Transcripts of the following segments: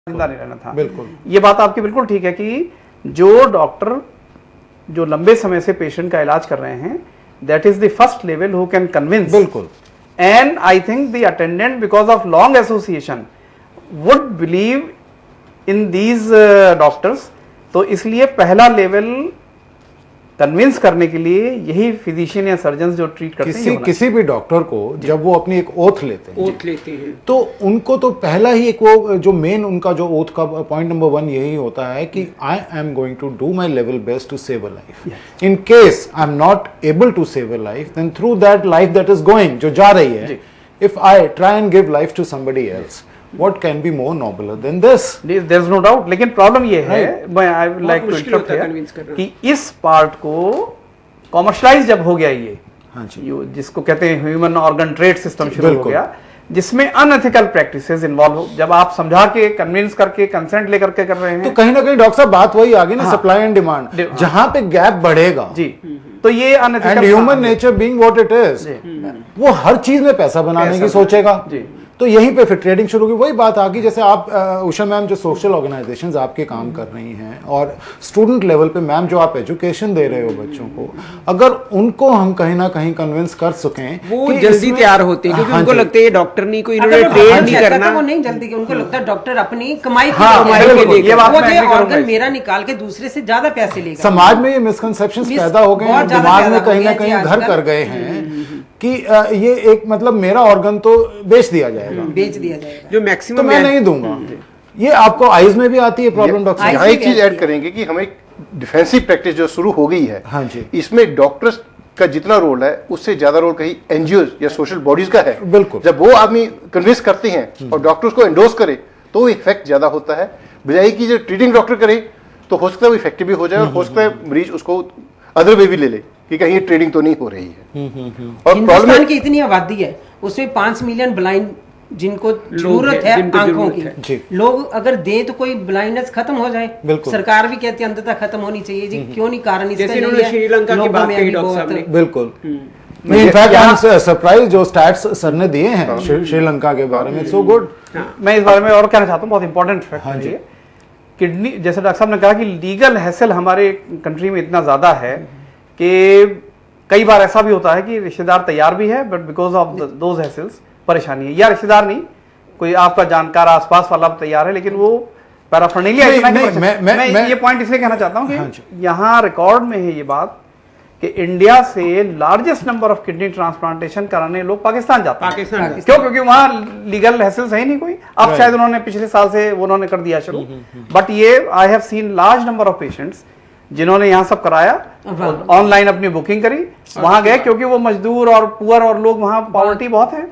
जिंदा नहीं रहना था। बिल्कुल, ये बात आपकी बिल्कुल ठीक है कि जो डॉक्टर जो लंबे समय से पेशेंट का इलाज कर रहे हैं, that is the first level who can convince. बिल्कुल। And I think the attendant because of long association would believe in these doctors. तो इसलिए पहला लेवल कन्विंस करने के लिए यही फिजिशियन या सर्जन जो ट्रीट करते हैं, किसी भी डॉक्टर को जब वो अपनी एक ओथ लेते हैं तो उनको तो पहला ही एक वो जो मेन उनका जो ओथ का पॉइंट नंबर 1 यही होता है कि I am going to do my level best to save a life. In case I am not able to save a life, then through that life that is going, जो जा रही है, if I try and give life to somebody else, what can be more nobler than this? There is no doubt. लेकिन problem ये है, मैं I would like to interrupt here कि इस पार्ट को कॉमर्शलाइज जब हो गया ये, हाँ जी, जिसको कहते हैं ह्यूमन ऑर्गन ट्रेड सिस्टम शुरू हो गया, जिसमें अनएथिकल प्रैक्टिसेस इन्वॉल्व हो, जब आप समझा के कन्विंस करके कंसेंट लेकर के कर रहे हैं, तो कहीं ना कहीं डॉक्टर साहब बात वही आ गई ना, सप्लाई एंड डिमांड, जहां पे गैप बढ़ेगा जी, तो ये unethical, and human nature being what it is, वो हर चीज में पैसा बनाने की सोचेगा जी। तो यहीं पे फिर ट्रेडिंग शुरू होगी। वही बात आ गई, जैसे आप उषा मैम जो सोशल ऑर्गेनाइजेशंस आपके काम कर रही हैं, और स्टूडेंट लेवल पे मैम जो आप एजुकेशन दे रहे हो बच्चों को, अगर उनको हम कहीं ना कहीं कन्विंस कर सकें, वो जल्दी तैयार होते हैं, क्योंकि उनको लगता है डॉक्टर नहीं, कोई इन्होंने ट्रेड नहीं करना, वो नहीं जल्दी, उनको लगता है डॉक्टर अपनी कमाई के लिए ऑर्गन मेरा निकाल के दूसरे से ज्यादा पैसे लेगा। समाज में ये मिसकंसेप्शंस पैदा हो गए हैं, दिमाग में कहीं ना कहीं घर कर गए हैं कि ये एक मतलब मेरा ऑर्गन तो बेच दिया जाएगा, जो मैक्सिमम तो मैं नहीं दूंगा। ये आपको आइज में भी आती है प्रॉब्लम डॉक्टर? यहाँ एक चीज ऐड करेंगे कि हमें डिफेंसिव प्रैक्टिस जो शुरू हो गई है, हाँ जी, इसमें डॉक्टर्स का जितना रोल है उससे ज्यादा रोल कहीं एनजीओ या सोशल बॉडीज का है। बिल्कुल। जब वो आदमी कन्विंस करते हैं और डॉक्टर उसको एंडोर्स करे तो इफेक्ट ज्यादा होता है, बजाय कि जो ट्रीटिंग डॉक्टर करे तो हो सकता है वो इफेक्टिव भी हो जाए, और हो सकता है मरीज उसको अदर वे भी ले ले कि कहीं ये ट्रेडिंग तो नहीं हो रही है। और हिंदुस्तान की इतनी आबादी है, उसमें 5 मिलियन ब्लाइंड जिनको जरूरत है आंखों की, लोग अगर दें तो कोई ब्लाइंडनेस खत्म हो जाए। सरकार भी कहती है अंततः खत्म होनी चाहिए जी, क्यों नहीं कारण इसका नहीं है। श्रीलंका की बात कही डॉक्टर साहब ने, बिल्कुल। इनफैक्ट सरप्राइज जो स्टैट्स सर ने दिए हैं श्रीलंका के बारे में, सो गुड। मैं इस बारे में और कहना चाहता हूँ, बहुत इंपॉर्टेंट फैक्ट है ये। किडनी, जैसे डॉक्टर साहब ने कहा कि लीगल हैसल हमारे कंट्री में इतना ज्यादा है कि कई बार ऐसा भी होता है कि रिश्तेदार तैयार भी है, but because of those hassles परेशानी है, या रिश्तेदार नहीं, कोई आपका जानकार आसपास वाला तैयार है, लेकिन वो पैराफर्नेलिया इतना कि मैं ये पॉइंट इसलिए कहना चाहता हूँ कि यहाँ रिकॉर्ड में है ये बात कि इंडिया से largest number of kidney transplantation कराने लोग पाकिस्तान जाते हैं। क्यों? क्योंकि वहां लीगल हैसल्स है ही नहीं कोई। अब शायद उन्होंने पिछले साल से उन्होंने कर दिया शुरू, बट ये I have seen large number of patients जिन्होंने यहाँ सब कराया, ऑनलाइन अपनी बुकिंग करी, वहां गए, क्योंकि वो मजदूर और पुअर और लोग वहां पॉवर्टी बहुत है,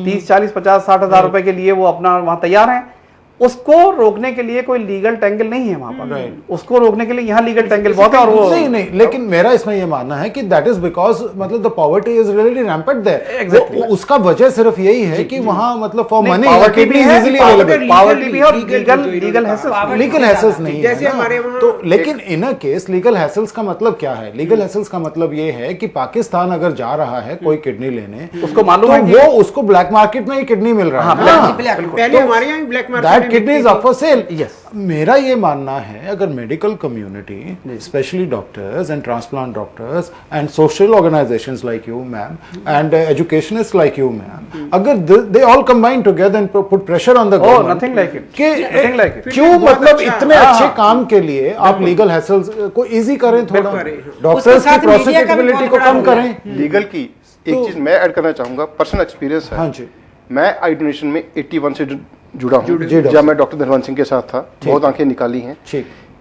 30, 40, 50, 60 हजार रुपए के लिए वो अपना वहां तैयार हैं। उसको रोकने के लिए कोई लीगल टेंगल नहीं है वहां पर, उसको रोकने के लिए यहाँ लीगल टेंगल बहुत है। और वो नहीं, लेकिन मेरा इसमें ये मानना है कि दैट इज बिकॉज मतलब the poverty is really rampant there. उसका वजह सिर्फ यही है कि वहां मतलब फॉर मनी पॉवर्टी भी है, पॉवर्टी भी है, और लीगल हैसल्स नहीं, जैसे हमारे तो। लेकिन इन अ केस लीगल हैसल्स का मतलब क्या है? लीगल हैसल्स का मतलब ये है कि पाकिस्तान अगर जा रहा है कोई किडनी लेने, उसको मालूम है वो उसको ब्लैक मार्केट में ही किडनी मिल रहा है। पहले हमारे यहाँ black market kidneys up for sale. मेरा ये मानना है अगर medical community, specially doctors and transplant doctors and social organisations like you ma'am and educationist like you ma'am, अगर they all combine together and put pressure on the government, nothing like it, क्यों मतलब इतने अच्छे काम के लिए आप legal hassles को इजी करें, थोड़ा डॉक्टर्स की प्रोसिक्यूटेबिलिटी को कम करें। लीगल की एक चीज मैं ऐड करना चाहूंगा, पर्सनल एक्सपीरियंस है। हाँ जी, मैं आई डोनेशन में 81 से जुड़ा हूँ, जब मैं डॉक्टर धनवंत सिंह के साथ था, बहुत आंखें निकाली हैं।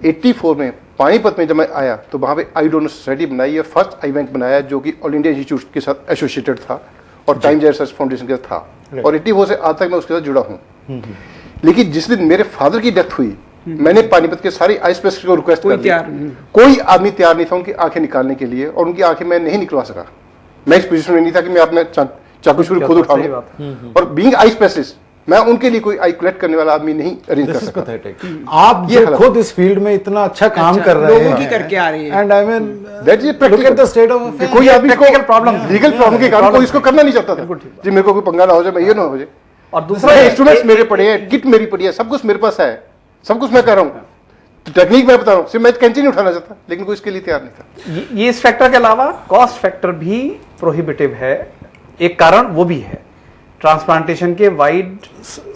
84 में पानीपत में जब मैं आया तो वहां पे आई डोनर सोसाइटी बनाई है, फर्स्ट आई बैंक बनाया जो कि ऑल इंडिया इंस्टीट्यूट के साथ एसोसिएटेड था और टाइम्स रिसर्च फाउंडेशन के साथ था, और 84 से आज तक मैं उसके साथ जुड़ा हूँ। लेकिन जिस दिन मेरे फादर की डेथ हुई, मैंने पानीपत के सारे आई स्पेशलिस्ट को रिक्वेस्ट कर दी, कोई आदमी तैयार नहीं था उनकी आंखें निकालने के लिए, और उनकी आंखें मैं नहीं निकलवा सका। मैं इस पोजीशन में नहीं था कि मैं अपना चाकू छुरी खुद उठा लूं, और बीइंग आई स्पेशलिस्ट मैं उनके लिए कोई आई कलेक्ट करने वाला आदमी नहीं अरेंज कर सकता। आप ये खुद इस फील्ड में इतना अच्छा काम कर रहे हैं, लोगों की करके आ रही है, and I mean that is look at the state of affairs. कोई आदमी लीगल प्रॉब्लम के कारण कोई इसको करना नहीं चाहता था जी, मेरे को कोई पंगा ना हो जाए, मैं ये ना हो जाए। और दूसरा इंस्ट्रूमेंट्स मेरे पड़े हैं, किट मेरी पड़ी है, सब कुछ मेरे पास है, सब कुछ मैं कर रहा हूँ, तो टेक्निक मैं बता रहा हूँ, सिर्फ मैं कैंची नहीं उठाना चाहता, लेकिन कोई इसके लिए तैयार नहीं था। ये इस फैक्टर के अलावा कॉस्ट फैक्टर भी प्रोहिबिटिव है, एक कारण वो भी है। ट्रांसप्लांटेशन के वाइड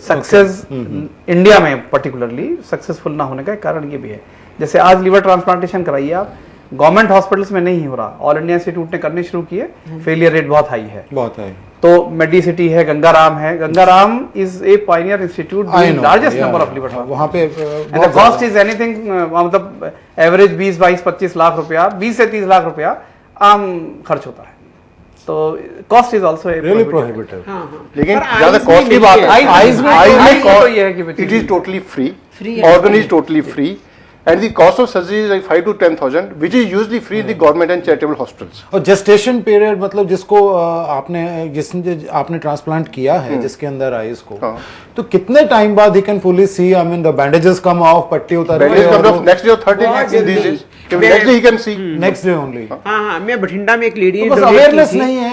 सक्सेस इंडिया में पर्टिकुलरली सक्सेसफुल ना होने का एक कारण ये भी है। जैसे आज लीवर ट्रांसप्लांटेशन कराइए आप, गवर्नमेंट हॉस्पिटल्स में नहीं हो रहा, ऑल इंडिया इंस्टीट्यूट ने करने शुरू किए, फेलियर रेट बहुत हाई है, बहुत हाई। तो मेडिसिटी है, गंगाराम है, Gangaram is a Pioneer institute doing largest number of liver वहां पे and the cost is anything, मतलब एवरेज 20, 22, 25 लाख रुपया, 20 से 30 लाख रुपया आम खर्च होता है, तो cost is also really prohibitive. लेकिन ज्यादा कॉस्ट की बात है, आईज में तो ये है कि it is totally free, organ is totally free, and the cost of surgery is like 5 to 10,000, which is usually free in the government and charitable hospitals. और जेस्टेशन पीरियड मतलब जिसको आपने ट्रांसप्लांट किया है जिसके अंदर आईज को, तो कितने टाइम बाद he can fully see, I mean the bandages come off, पट्टी उतार नेक्स्ट डे और third day next day he can see, next day only. हाँ, मैं बठिंडा में एक लेडी अवेयरनेस नहीं है,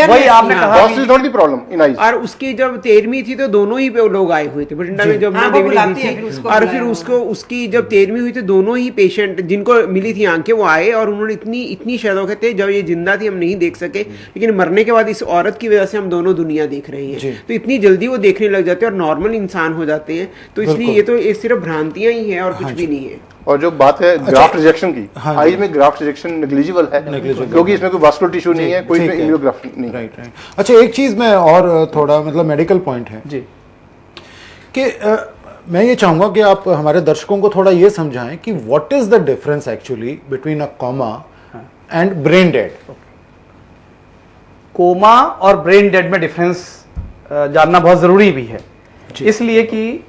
वही आपने कहा cost is not the problem in eyes. और उसकी जब 13वीं थी तो दोनों ही लोग आए हुए थे बठिंडा में, जब और फिर उसकी जब 13वीं हुई तो दोनों ही पेशेंट जिनको मिली थी आंखें वो आए, और उन्होंने इतनी शौकत थे, जब ये जिंदा थी हम नहीं देख सके, लेकिन मरने के बाद इस औरत की वजह से हम दोनों दुनिया देख रहे हैं, तो इतनी जल्दी वो देखने लग जाते हैं और नॉर्मल इंसान हो जाते हैं। तो इसलिए ये तो सिर्फ भ्रांतियां ही हैं और कुछ भी नहीं है। और जो बात है ग्राफ्ट रिजेक्शन की, आई में ग्राफ्ट रिजेक्शन नेग्लिजिबल है, क्योंकि इसमें कोई वास्कुलर टिश्यू नहीं है, कोई इम्यूनोग्राफ्ट नहीं। राइट। अच्छा, एक चीज मैं और थोड़ा मतलब मेडिकल पॉइंट है जी, कि मैं ये चाहूंगा कि आप हमारे दर्शकों को थोड़ा ये समझाएं कि what is the difference actually between a coma and brain dead. Coma और ब्रेन डेड में डिफरेंस जानना बहुत जरूरी भी है, इसलिए कि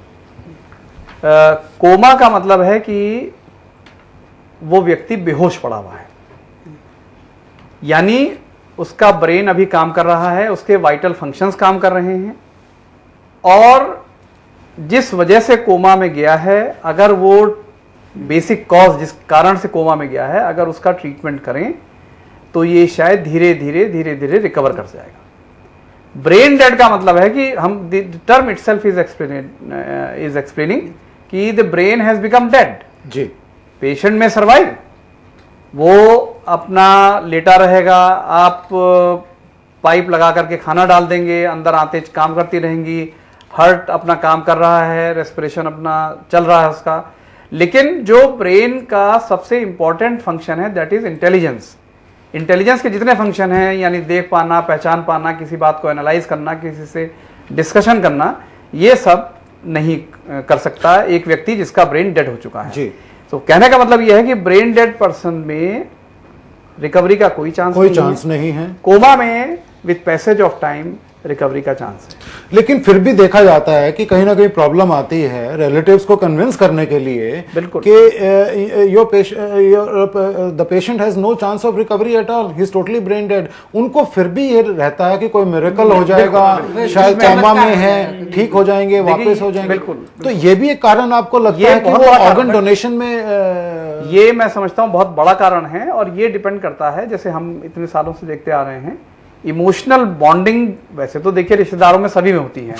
कोमा का मतलब है कि वो व्यक्ति बेहोश पड़ा हुआ है, यानी उसका ब्रेन अभी काम कर रहा है, उसके वाइटल फंक्शंस काम कर रहे हैं, और जिस वजह से कोमा में गया है, अगर वो बेसिक कॉज जिस कारण से कोमा में गया है अगर उसका ट्रीटमेंट करें तो ये शायद धीरे धीरे रिकवर कर जाएगा। ब्रेन डेड का मतलब है कि हम टर्म इटसेल्फ इज एक्सप्लेनिंग कि the brain has become dead. जी, पेशेंट में सर्वाइव, वो अपना लेटा रहेगा, आप पाइप लगा करके खाना डाल देंगे, अंदर आते काम करती रहेंगी, हार्ट अपना काम कर रहा है, रेस्पिरेशन अपना चल रहा है उसका, लेकिन जो ब्रेन का सबसे इंपॉर्टेंट फंक्शन है दैट इज इंटेलिजेंस। इंटेलिजेंस के जितने फंक्शन हैं, यानी देख पाना, पहचान पाना, किसी बात को एनालाइज करना, किसी से डिस्कशन करना, ये सब नहीं कर सकता एक व्यक्ति जिसका ब्रेन डेड हो चुका है। जी। तो कहने का मतलब यह है कि ब्रेन डेड पर्सन में रिकवरी का कोई चांस नहीं है। कोमा में with passage of time recovery का चांस है। लेकिन फिर भी देखा जाता है कि कहीं ना कहीं प्रॉब्लम आती है रिलेटिव्स को कन्विंस करने के लिए बिल्कुल कि the patient has no chance of recovery at all, he is totally brain dead. उनको फिर भी ये रहता है कि कोई मिरेकल हो जाएगा, शायद कोमा में है, ठीक हो जाएंगे, वापस हो जाएंगे। बिल्कुल। तो ये भी एक कारण आपको लगता है कि वो ऑर्गन डोनेशन में ये मैं समझता हूँ बहुत बड़ा कारण है, और ये डिपेंड करता है, जैसे हम इतने सालों से देखते आ रहे हैं, इमोशनल बॉन्डिंग वैसे तो देखिए रिश्तेदारों में सभी में होती है,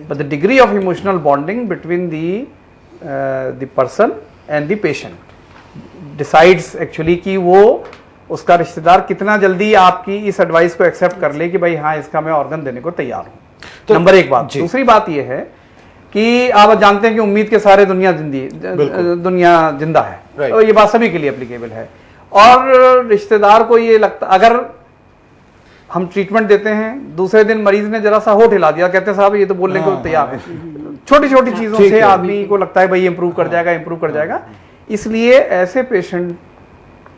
but the degree of emotional bonding between the person and the patient decides actually कि वो उसका रिश्तेदार कितना जल्दी आपकी इस एडवाइस को एक्सेप्ट कर ले कि भाई हाँ इसका मैं ऑर्गन देने को तैयार हूं। तो नंबर एक बात। दूसरी बात यह है कि आप जानते हैं कि उम्मीद के सारे दुनिया जिंदा है, तो ये बात सभी के लिए एप्लीकेबल है। और रिश्तेदार को ये लगता, अगर हम ट्रीटमेंट देते हैं, दूसरे दिन मरीज ने जरा सा होठ हिला दिया, कहते हैं साहब ये तो बोलने को तैयार है, छोटी छोटी चीजों से आदमी को लगता है भाई इंप्रूव कर जाएगा। इसलिए ऐसे पेशेंट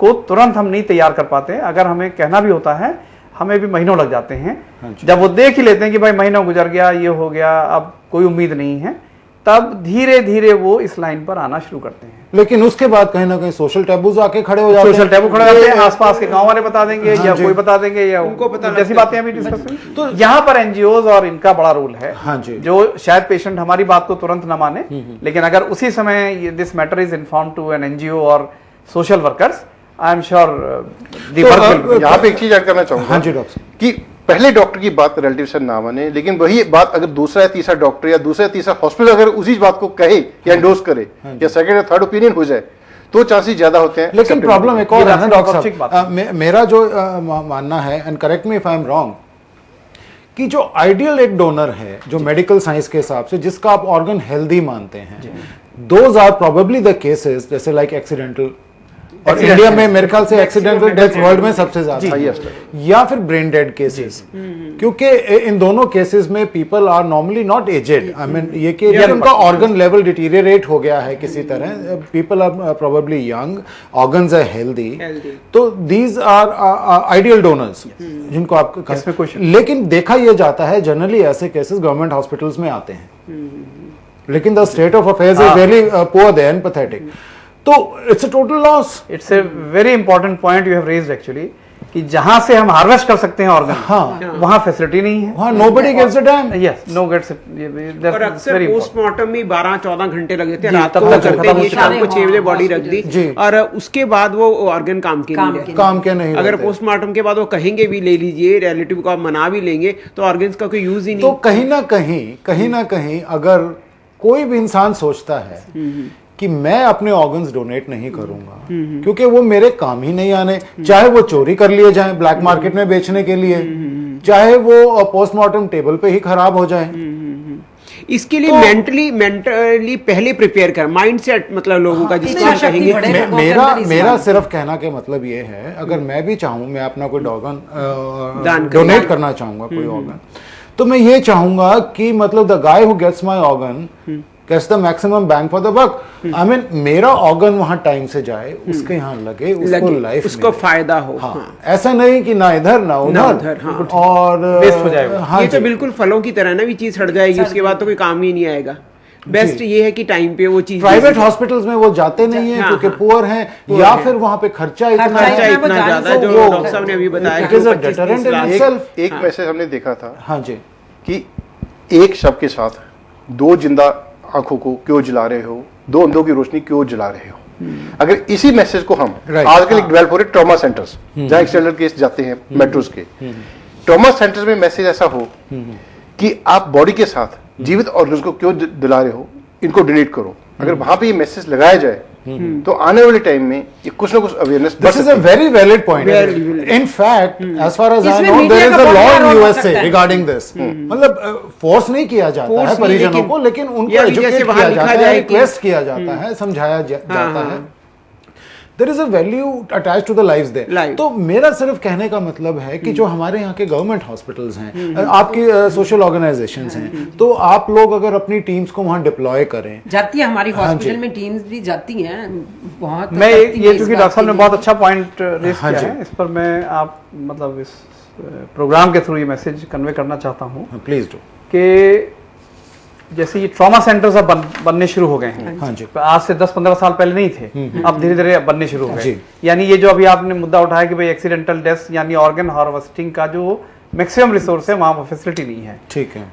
को तुरंत हम नहीं तैयार कर पाते। अगर हमें कहना भी होता है, हमें भी महीनों लग जाते हैं। जब वो देख ही लेते हैं कि भाई महीनों गुजर गया, ये हो गया, अब कोई उम्मीद नहीं है, तब धीरे धीरे वो इस लाइन पर आना शुरू करते हैं। लेकिन उसके बाद कहीं ना कहीं सोशल टैबूज आके खड़े हो जाते हैं। सोशल टैबू खड़े हो जाते हैं, आसपास के गांव वाले बता देंगे, या कोई बता देंगे, या उनको पता, जैसी बातें अभी डिस्कस हुई। तो यहाँ पर एनजीओज और इनका बड़ा रोल है। हाँ जी। जो शायद पेशेंट हमारी बात को तुरंत न माने, लेकिन अगर उसी समय this matter is inform to an NGO और social workers, I am sure यहाँ पे एक चीज ऐड करना चाहूंगा। हाँ जी डॉक्टर, कि पहले डॉक्टर की बात रिलेटिव से ना माने, लेकिन वही बात अगर दूसरा या तीसरा डॉक्टर या दूसरा या तीसरा हॉस्पिटल अगर उसी बात को कहे या एंडोर्स करे या सेकंड या थर्ड ओपिनियन हो जाए तो चांसेस ज्यादा होते हैं। लेकिन प्रॉब्लम एक और है ना डॉक्टर साहब, मेरा जो मानना है, and correct me if I am wrong, कि जो आइडियल एक डोनर है जो मेडिकल साइंस के हिसाब से जिसका आप ऑर्गन हेल्दी मानते हैं, those are probably the cases जैसे लाइक एक्सीडेंटल, और इंडिया में मेरे ख्याल से एक्सीडेंटल डेथ वर्ल्ड में सबसे ज्यादा है, या फिर ब्रेन डेड केसेस, क्योंकि इन दोनों केसेस में people are normally not aged, I mean ये कि उनका ऑर्गन लेवल डिटीरियरेट हो गया है किसी तरह, people are probably young, organs are healthy, तो दीज आर आइडियल डोनर्स जिनको आप, लेकिन देखा यह जाता है जनरली ऐसे केसेस गवर्नमेंट हॉस्पिटल्स में आते हैं, लेकिन the state of affairs is very poor there and pathetic, तो it's a total loss. It's a very important point you have raised actually, कि जहां से हम हार्वेस्ट कर सकते हैं ऑर्गन, हाँ, वहां फैसिलिटी नहीं है, वहां nobody gives a damn, yes no gets, और अक्सर पोस्टमार्टम में 12-14 घंटे लगे थे, रात को करते ही शाम को 6 बजे बॉडी रख दी, और उसके बाद वो ऑर्गन काम के नहीं, अगर पोस्टमार्टम के बाद वो कहेंगे भी ले लीजिए, रिलेटिव को आप मना भी लेंगे तो ऑर्गन्स का कोई यूज ही नहीं। तो कहीं ना कहीं अगर कोई भी इंसान सोचता है कि मैं अपने ऑर्गन्स डोनेट नहीं करूंगा क्योंकि वो मेरे काम ही नहीं आने, चाहे वो चोरी कर लिए जाएं ब्लैक मार्केट में बेचने के लिए, चाहे वो पोस्टमार्टम टेबल पे ही खराब हो जाए, इसके लिए मेंटली पहले प्रिपेयर कर, माइंडसेट मतलब लोगों का, जिसको कहेंगे। मेरा सिर्फ कहना के मतलब ये है, अगर मैं भी चाहूं, मैं अपना कोई ऑर्गन डोनेट करना चाहूंगा कोई ऑर्गन, तो मैं ये चाहूंगा कि मतलब the guy who gets my organ gets the maximum bang for the buck, I mean मेरा ऑर्गन वहां टाइम से जाए, उसके यहाँ लगे, उसको लाइफ उसको फायदा हो। हाँ, ऐसा नहीं कि ना इधर ना उधर, हाँ, और वेस्ट हो जाएगा। हाँ, ये तो बिल्कुल फलों की तरह ना, भी चीज सड़ जाएगी उसके बाद तो कोई काम ही नहीं आएगा। बेस्ट ये है कि टाइम पे वो चीज, प्राइवेट हॉस्पिटल्स में वो जाते नहीं है क्योंकि पुअर हैं, या फिर वहां पे खर्चा इतना ज्यादा, जो डॉक्टर साहब ने अभी बताया। एक मैसेज हमने देखा था, हाँ जी, कि एक शव के साथ 2 जिंदा आंखों को क्यों जला रहे हो, 2 अंधों की रोशनी क्यों जला रहे हो। अगर इसी मैसेज को हम आजकल डेवलप हो रहे ट्रॉमा सेंटर्स, जहां एक्सीडेंटल केस जाते हैं मेट्रोस के, ट्रॉमा सेंटर्स में मैसेज ऐसा हो कि आप बॉडी के साथ जीवित ऑर्गन्स को क्यों दिला रहे हो, इनको डोनेट करो। अगर वहां पे ये मैसेज लगाया जाए तो आने वाले टाइम में ये कुछ ना कुछ awareness. This is a very valid point. In fact as far as I know there is a law in USA regarding this, मतलब फोर्स नहीं किया जाता है परिजनों को, लेकिन उनको एजुकेट किया जाता है, रिक्वेस्ट किया जाता है, समझाया जाता है। There is a value attached to the lives there. तो मेरा सिर्फ कहने का मतलब है कि जो हमारे यहाँ के गवर्नमेंट हॉस्पिटल्स हैं, आपकी सोशल ऑर्गेनाइजेशंस हैं, तो आप लोग अगर अपनी टीम्स को वहाँ डिप्लॉय करें, जाती है हमारी हॉस्पिटल में टीम्स भी जाती हैं बहुत। मैं ये क्योंकि डॉक्टर साहब ने बहुत अच्छा पॉइंट रेज किया है, इस पर मैं आप मतलब इस प्रोग्राम के थ्रू ये मैसेज कन्वे करना चाहता हूँ, प्लीज डू, कि जैसे ये ट्रॉमा सेंटर्स अब बनने शुरू हो गए हैं। हाँ जी, आज से 10-15 साल पहले नहीं थे, अब धीरे धीरे बनने शुरू हो गए। यानी ये जो अभी आपने मुद्दा उठाया कि भाई एक्सीडेंटल डेथ यानी ऑर्गन हार्वेस्टिंग का जो मैक्सिमम रिसोर्स है वहां पर फैसिलिटी नहीं है, ठीक है,